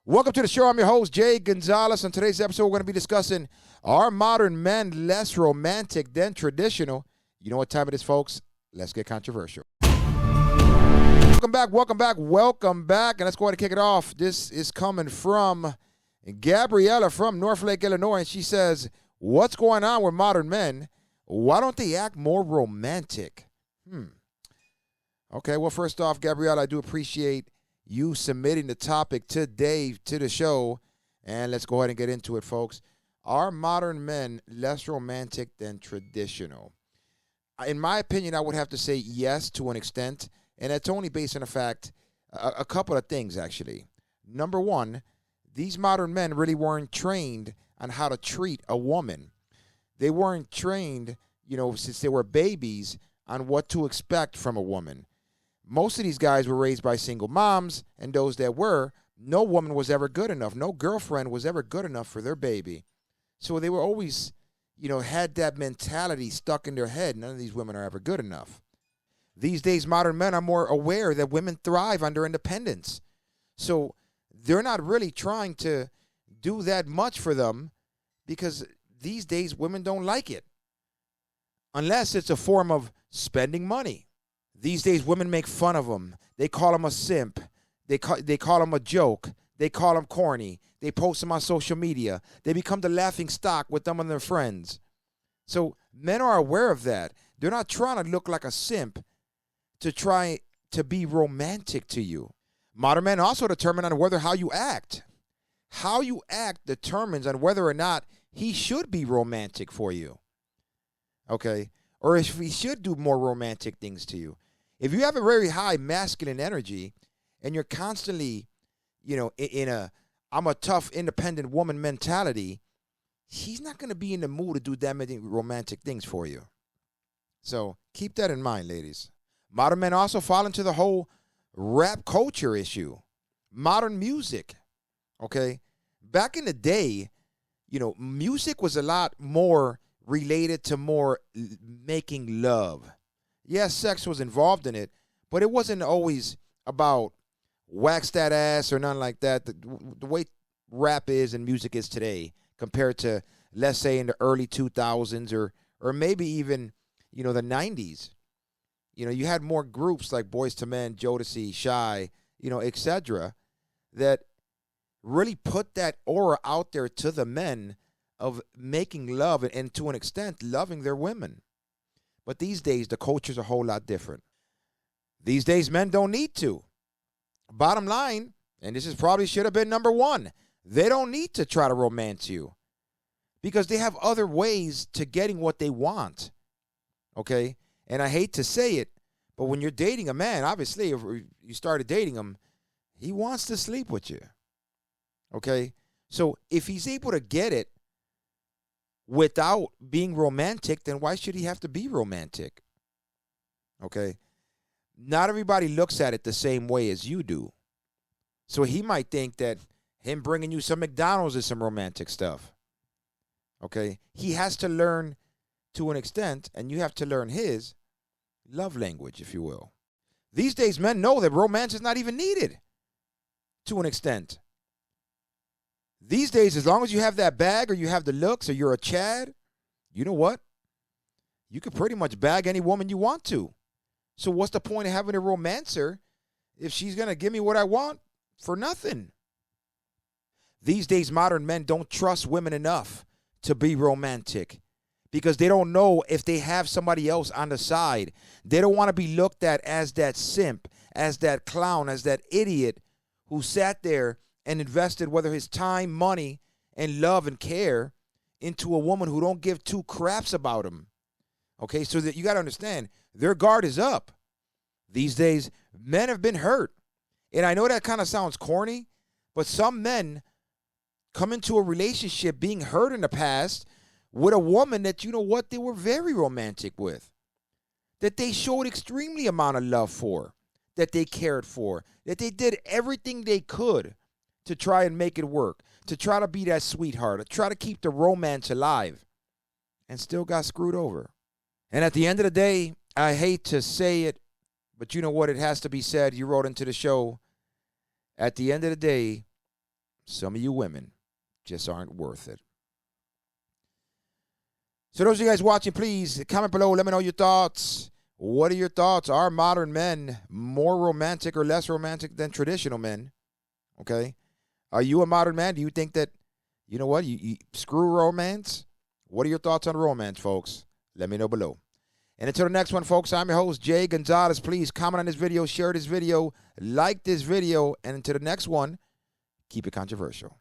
Welcome to the show. I'm your host, Jay Gonzalez. On today's episode, we're going to be discussing, are modern men less romantic than traditional? You know what time it is, folks? Let's get controversial. Welcome back. And let's go ahead and kick it off. This is coming from Gabriella from Northlake, Illinois. And she says, what's going on with modern men? Why don't they act more romantic? Okay, well, first off, Gabriella, I do appreciate you submitting the topic today to the show, and let's go ahead and get into it, folks. Are modern men less romantic than traditional? In my opinion, I would have to say yes to an extent, and that's only based on the fact, a couple of things, actually. Number one, these modern men really weren't trained on how to treat a woman. They weren't trained, since they were babies, on what to expect from a woman. Most of these guys were raised by single moms, and those that were, no woman was ever good enough. No girlfriend was ever good enough for their baby. So they were always, had that mentality stuck in their head. None of these women are ever good enough. These days, modern men are more aware that women thrive on their independence. So they're not really trying to do that much for them because these days women don't like it. Unless it's a form of spending money. These days, women make fun of them. They call them a simp. They call them a joke. They call them corny. They post them on social media. They become the laughing stock with them and their friends. So men are aware of that. They're not trying to look like a simp to try to be romantic to you. Modern men also determine on whether how you act. How you act determines on whether or not he should be romantic for you. Okay? Or if he should do more romantic things to you. If you have a very high masculine energy and you're constantly, in a I'm a tough, independent woman mentality, he's not going to be in the mood to do that many romantic things for you. So keep that in mind, ladies. Modern men also fall into the whole rap culture issue. Modern music, okay? Back in the day, music was a lot more related to more making love. Yes, sex was involved in it, but it wasn't always about wax that ass or nothing like that. The way rap is and music is today compared to, let's say, in the early 2000s or maybe even, the 90s. You had more groups like Boyz II Men, Jodeci, Shy, etc. that really put that aura out there to the men of making love and to an extent loving their women. But these days, the culture's a whole lot different. These days, men don't need to. Bottom line, and this is probably should have been number one, they don't need to try to romance you because they have other ways to getting what they want. Okay? And I hate to say it, but when you're dating a man, obviously, if you started dating him, he wants to sleep with you. Okay? So if he's able to get it without being romantic, then why should he have to be romantic? Okay? Not everybody looks at it the same way as you do. So he might think that him bringing you some McDonald's is some romantic stuff. Okay? He has to learn to an extent, and you have to learn his love language, if you will. These days, men know that romance is not even needed to an extent. These days, as long as you have that bag or you have the looks or you're a Chad, you know what? You can pretty much bag any woman you want to. So what's the point of having a romancer if she's going to give me what I want for nothing? These days, modern men don't trust women enough to be romantic because they don't know if they have somebody else on the side. They don't want to be looked at as that simp, as that clown, as that idiot who sat there and invested whether his time, money, and love and care into a woman who don't give two craps about him. Okay, so that you got to understand, their guard is up. These days, men have been hurt. And I know that kind of sounds corny, but some men come into a relationship being hurt in the past with a woman that, they were very romantic with, that they showed extremely amount of love for, that they cared for, that they did everything they could to try and make it work, to try to be that sweetheart, to try to keep the romance alive, and still got screwed over. And at the end of the day, I hate to say it, but you know what? It has to be said. You wrote into the show. At the end of the day, some of you women just aren't worth it. So those of you guys watching, please comment below. Let me know your thoughts. What are your thoughts? Are modern men more romantic or less romantic than traditional men? Okay. Are you a modern man? Do you think that, you know what, you screw romance? What are your thoughts on romance, folks? Let me know below. And until the next one, folks, I'm your host, Jay Gonzalez. Please comment on this video, share this video, like this video. And until the next one, keep it controversial.